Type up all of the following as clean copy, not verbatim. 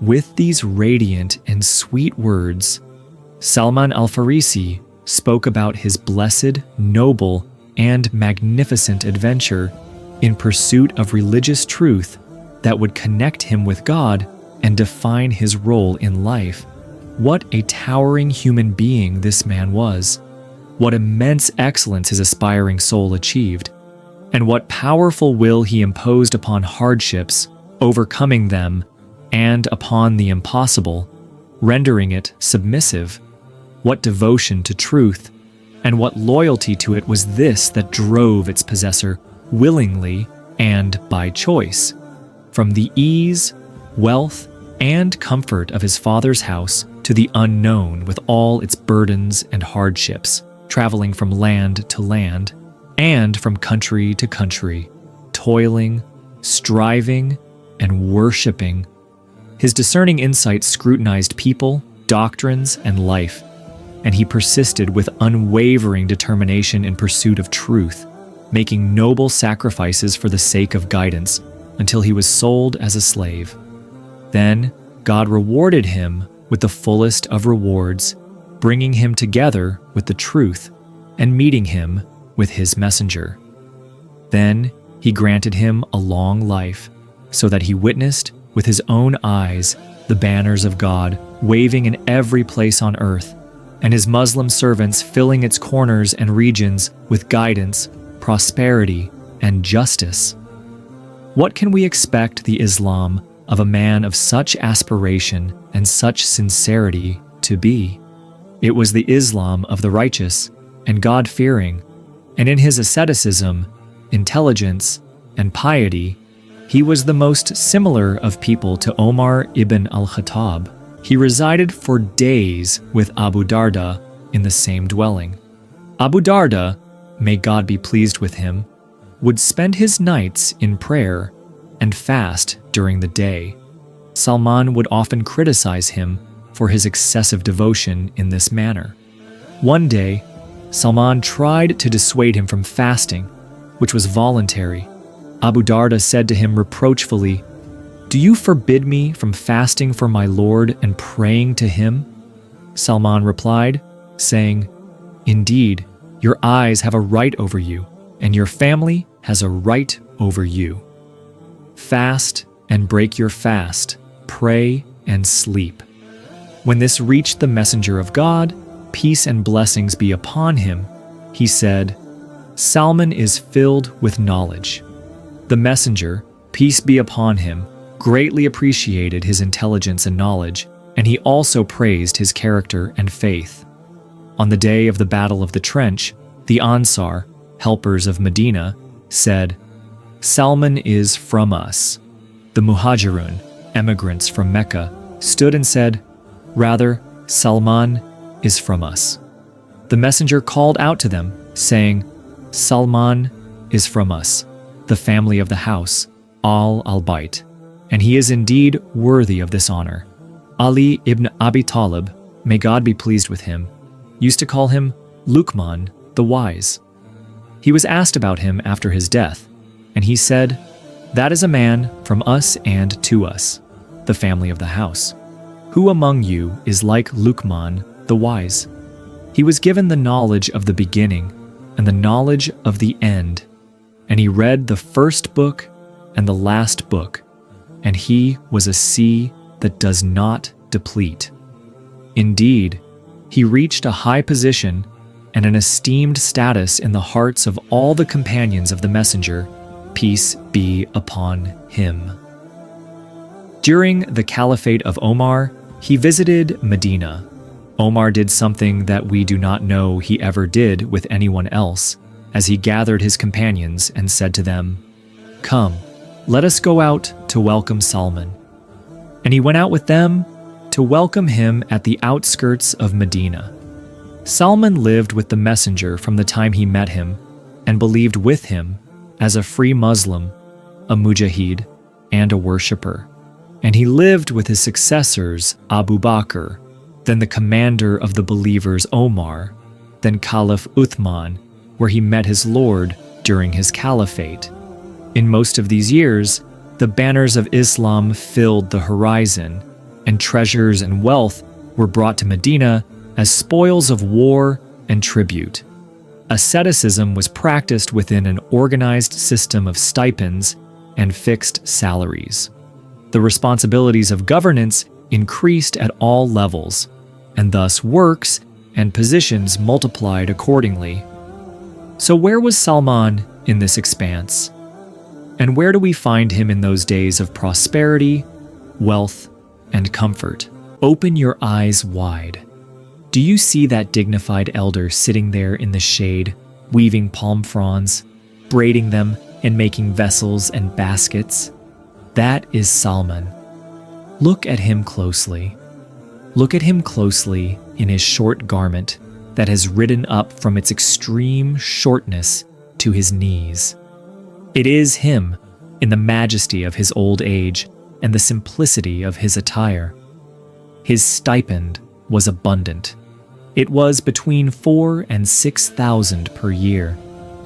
With these radiant and sweet words, Salman Al-Farisi spoke about his blessed, noble, and magnificent adventure in pursuit of religious truth that would connect him with God and define his role in life. What a towering human being this man was! What immense excellence his aspiring soul achieved! And what powerful will he imposed upon hardships, overcoming them, and upon the impossible, rendering it submissive. What devotion to truth, and what loyalty to it was this that drove its possessor willingly and by choice, from the ease, wealth, and comfort of his father's house to the unknown with all its burdens and hardships, traveling from land to land, and from country to country, toiling, striving, and worshiping. His discerning insight scrutinized people, doctrines, and life, and he persisted with unwavering determination in pursuit of truth, making noble sacrifices for the sake of guidance until he was sold as a slave. Then God rewarded him with the fullest of rewards, bringing him together with the truth and meeting him with his messenger. Then he granted him a long life, so that he witnessed with his own eyes the banners of God waving in every place on earth, and his Muslim servants filling its corners and regions with guidance, prosperity, and justice. What can we expect the Islam of a man of such aspiration and such sincerity to be? It was the Islam of the righteous and God-fearing, and in his asceticism, intelligence, and piety, he was the most similar of people to Omar ibn al-Khattab. He resided for days with Abu Darda in the same dwelling. Abu Darda, may God be pleased with him, would spend his nights in prayer and fast during the day. Salman would often criticize him for his excessive devotion in this manner. One day, Salman tried to dissuade him from fasting, which was voluntary. Abu Darda said to him reproachfully, "Do you forbid me from fasting for my Lord and praying to him?" Salman replied, saying, "Indeed, your eyes have a right over you, and your family has a right over you. Fast and break your fast, pray and sleep." When this reached the messenger of God, peace and blessings be upon him, he said, "Salman is filled with knowledge." The messenger, peace be upon him, greatly appreciated his intelligence and knowledge, and he also praised his character and faith. On the day of the Battle of the Trench, the Ansar, helpers of Medina, said, "Salman is from us." The Muhajirun, emigrants from Mecca, stood and said, "Rather, Salman is from us." The messenger called out to them, saying, "Salman is from us, the family of the house, al-Bayt, and he is indeed worthy of this honor." Ali ibn Abi Talib, may God be pleased with him, used to call him Luqman the Wise. He was asked about him after his death, and he said, "That is a man from us and to us, the family of the house. Who among you is like Luqman the Wise? He was given the knowledge of the beginning and the knowledge of the end, and he read the first book and the last book, and he was a sea that does not deplete. Indeed, he reached a high position and an esteemed status in the hearts of all the companions of the messenger, peace be upon him." During the Caliphate of Omar, he visited Medina. Omar did something that we do not know he ever did with anyone else, as he gathered his companions and said to them, "Come, let us go out to welcome Salman." And he went out with them to welcome him at the outskirts of Medina. Salman lived with the messenger from the time he met him and believed with him as a free Muslim, a mujahid, and a worshipper. And he lived with his successors Abu Bakr, then the commander of the believers Omar, then Caliph Uthman, where he met his Lord during his caliphate. In most of these years, the banners of Islam filled the horizon, and treasures and wealth were brought to Medina as spoils of war and tribute. Asceticism was practiced within an organized system of stipends and fixed salaries. The responsibilities of governance increased at all levels, and thus works and positions multiplied accordingly. So where was Salman in this expanse? And where do we find him in those days of prosperity, wealth, and comfort? Open your eyes wide. Do you see that dignified elder sitting there in the shade, weaving palm fronds, braiding them, and making vessels and baskets? That is Salman. Look at him closely. Look at him closely in his short garment that has ridden up from its extreme shortness to his knees. It is him in the majesty of his old age and the simplicity of his attire. His stipend was abundant. It was between 4,000 and 6,000 per year,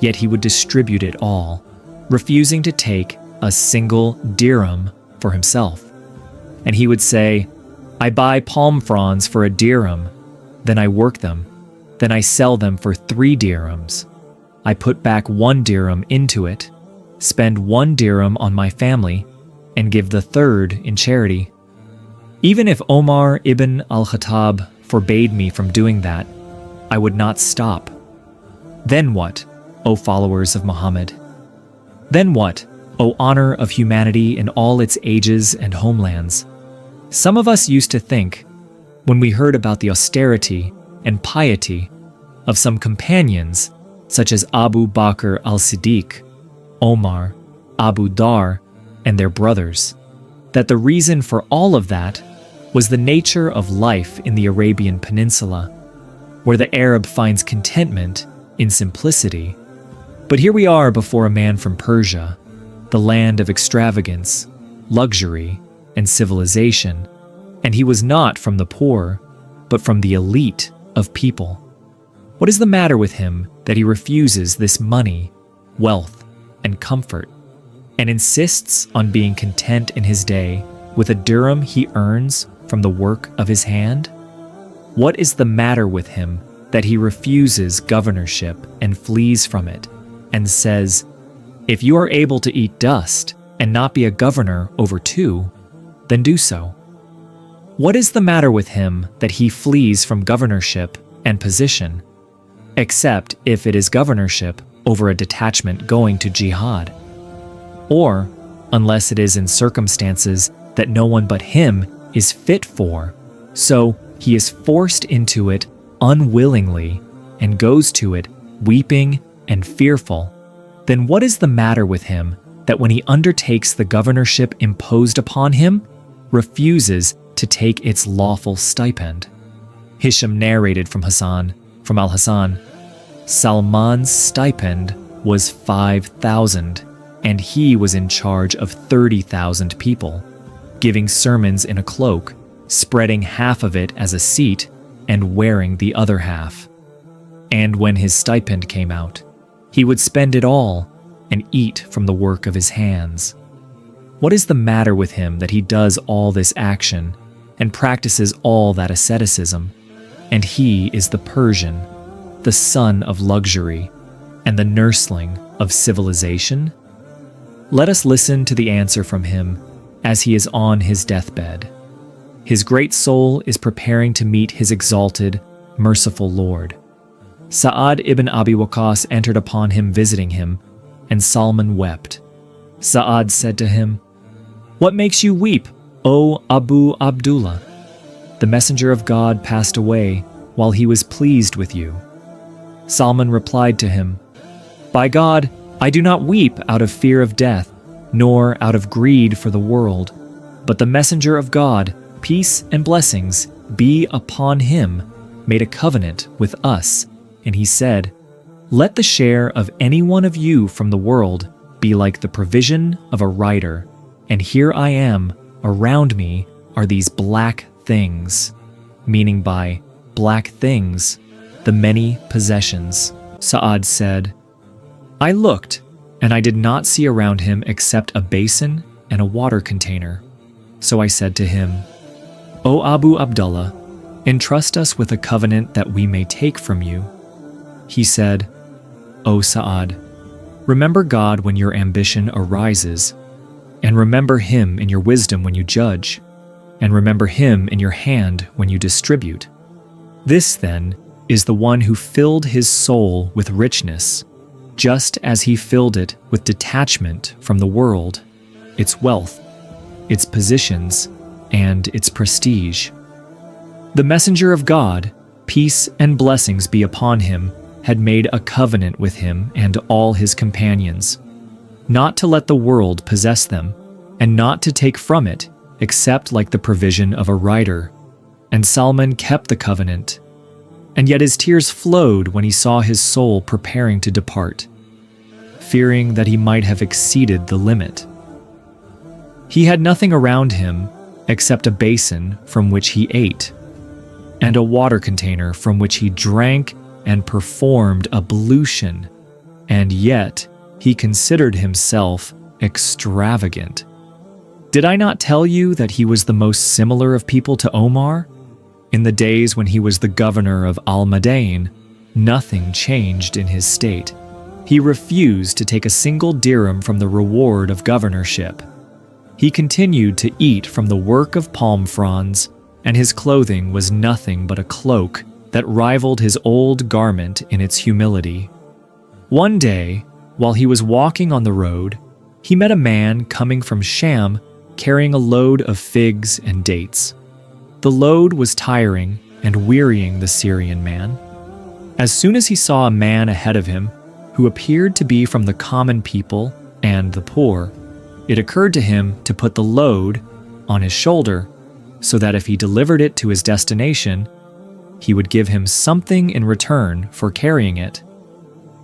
yet he would distribute it all, refusing to take a single dirham for himself. And he would say, I buy palm fronds for a dirham, then I work them, then I sell them for 3 dirhams. I put back 1 dirham into it, spend 1 dirham on my family, and give the 3rd in charity. Even if Omar ibn al-Khattab forbade me from doing that, I would not stop. Then what, O followers of Muhammad? Then what, O honor of humanity in all its ages and homelands? Some of us used to think, when we heard about the austerity and piety of some companions, such as Abu Bakr al-Siddiq, Omar, Abu Dar, and their brothers, that the reason for all of that was the nature of life in the Arabian Peninsula, where the Arab finds contentment in simplicity. But here we are before a man from Persia, the land of extravagance, luxury, and civilization, and he was not from the poor, but from the elite of people. What is the matter with him that he refuses this money, wealth, and comfort, and insists on being content in his day with a dirham he earns from the work of his hand? What is the matter with him that he refuses governorship and flees from it, and says, if you are able to eat dust and not be a governor over 2, then do so? What is the matter with him that he flees from governorship and position, except if it is governorship over a detachment going to jihad? Or, unless it is in circumstances that no one but him is fit for, so he is forced into it unwillingly and goes to it weeping and fearful, then what is the matter with him that when he undertakes the governorship imposed upon him, refuses to take its lawful stipend? Hisham narrated from Al-Hasan, Salman's stipend was 5,000, and he was in charge of 30,000 people, giving sermons in a cloak, spreading half of it as a seat, and wearing the other half. And when his stipend came out, he would spend it all and eat from the work of his hands. What is the matter with him that he does all this action and practices all that asceticism, and he is the Persian, the son of luxury, and the nursling of civilization? Let us listen to the answer from him as he is on his deathbed. His great soul is preparing to meet his exalted, merciful Lord. Sa'ad ibn Abi Waqqas entered upon him visiting him, and Salman wept. Sa'ad said to him, What makes you weep, O Abu Abdullah? The messenger of God passed away while he was pleased with you. Salman replied to him, By God, I do not weep out of fear of death, nor out of greed for the world, but the messenger of God, peace and blessings be upon him, made a covenant with us, and he said, Let the share of any one of you from the world be like the provision of a rider, and here I am, around me are these black things, meaning by black things, the many possessions. Sa'ad said, I looked, and I did not see around him except a basin and a water container. So I said to him, "O Abu Abdullah, entrust us with a covenant that we may take from you." He said, "O Sa'ad, remember God when your ambition arises, and remember Him in your wisdom when you judge, and remember Him in your hand when you distribute. This, then, is the one who filled his soul with richness, just as He filled it with detachment from the world, its wealth, its positions, and its prestige. The messenger of God, peace and blessings be upon him, had made a covenant with him and all his companions, not to let the world possess them, and not to take from it, except like the provision of a writer. And Salman kept the covenant. And yet his tears flowed when he saw his soul preparing to depart, fearing that he might have exceeded the limit. He had nothing around him except a basin from which he ate, and a water container from which he drank and performed ablution, and yet he considered himself extravagant. Did I not tell you that he was the most similar of people to Omar? In the days when he was the governor of Al-Madain, nothing changed in his state. He refused to take a single dirham from the reward of governorship. He continued to eat from the work of palm fronds, and his clothing was nothing but a cloak that rivaled his old garment in its humility. One day, while he was walking on the road, he met a man coming from Sham carrying a load of figs and dates. The load was tiring and wearying the Syrian man. As soon as he saw a man ahead of him who appeared to be from the common people and the poor, it occurred to him to put the load on his shoulder so that if he delivered it to his destination, he would give him something in return for carrying it.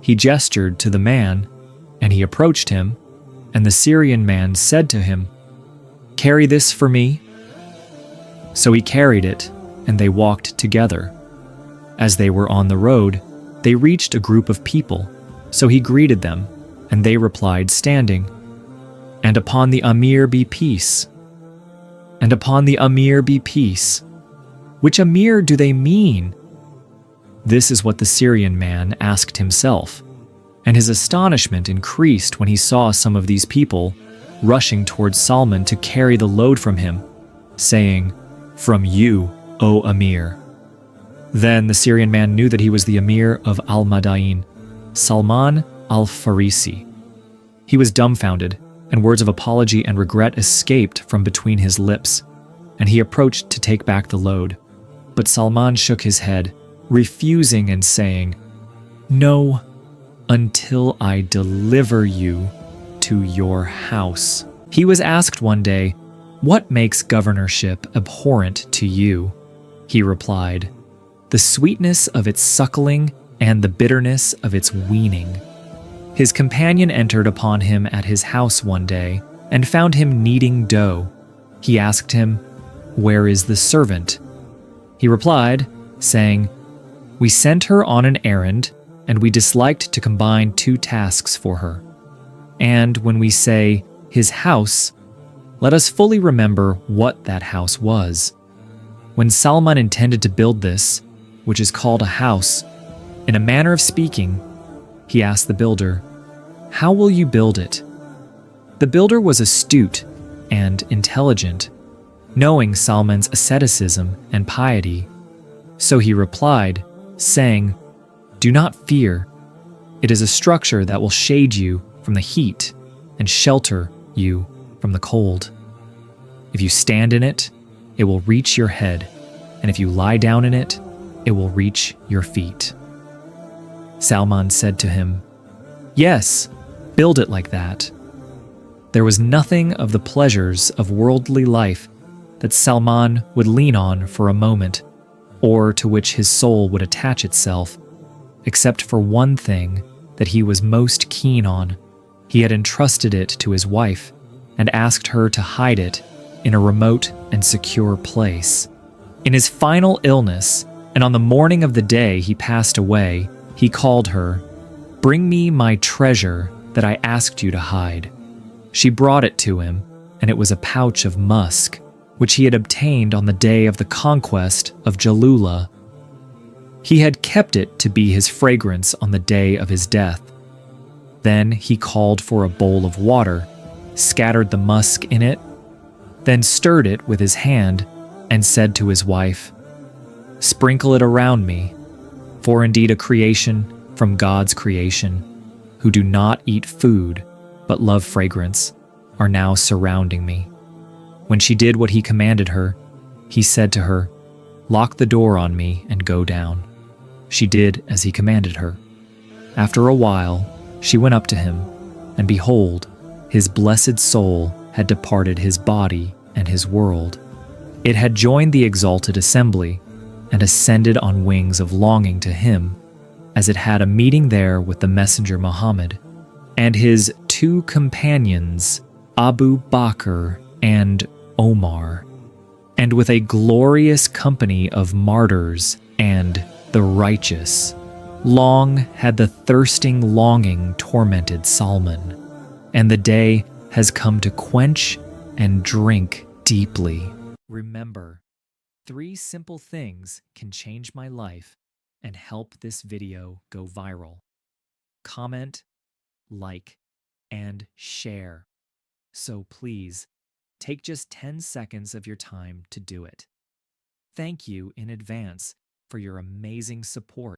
He gestured to the man, and he approached him, and the Syrian man said to him, "Carry this for me." So he carried it, and they walked together. As they were on the road, they reached a group of people, so he greeted them, and they replied standing, "And upon the Amir be peace." "And upon the Amir be peace." Which Amir do they mean? This is what the Syrian man asked himself, and his astonishment increased when he saw some of these people rushing towards Salman to carry the load from him, saying, "From you, O Amir." Then the Syrian man knew that he was the Amir of Al-Madain, Salman Al-Farisi. He was dumbfounded, and words of apology and regret escaped from between his lips, and he approached to take back the load. But Salman shook his head, refusing and saying, "No, until I deliver you to your house." He was asked one day, "What makes governorship abhorrent to you?" He replied, "The sweetness of its suckling and the bitterness of its weaning." His companion entered upon him at his house one day and found him kneading dough. He asked him, "Where is the servant?" He replied, saying, "We sent her on an errand, and we disliked to combine two tasks for her. And when we say, 'his house,' let us fully remember what that house was. When Salman intended to build this, which is called a house, in a manner of speaking, he asked the builder, 'How will you build it?' The builder was astute and intelligent, knowing Salman's asceticism and piety. So he replied, saying, 'Do not fear. It is a structure that will shade you from the heat and shelter you from the cold. If you stand in it, it will reach your head, and if you lie down in it, it will reach your feet.' Salman said to him, 'Yes, build it like that.' There was nothing of the pleasures of worldly life that Salman would lean on for a moment, or to which his soul would attach itself, except for one thing that he was most keen on. He had entrusted it to his wife and asked her to hide it in a remote and secure place. In his final illness, and on the morning of the day he passed away, he called her, 'Bring me my treasure that I asked you to hide.' She brought it to him, and it was a pouch of musk, which he had obtained on the day of the conquest of Jalula. He had kept it to be his fragrance on the day of his death. Then he called for a bowl of water, scattered the musk in it, then stirred it with his hand, and said to his wife, "Sprinkle it around me, for indeed a creation from God's creation, who do not eat food but love fragrance, are now surrounding me." When she did what he commanded her, he said to her, "Lock the door on me and go down." She did as he commanded her. After a while, she went up to him, and behold, his blessed soul had departed his body and his world. It had joined the exalted assembly and ascended on wings of longing to him, as it had a meeting there with the messenger Muhammad and his two companions, Abu Bakr and Omar, and with a glorious company of martyrs and the righteous. Long had the thirsting longing tormented Salman, and the day has come to quench and drink deeply. Remember, 3 simple things can change my life and help this video go viral. Comment, like, and share. So please, take just 10 seconds of your time to do it. Thank you in advance for your amazing support.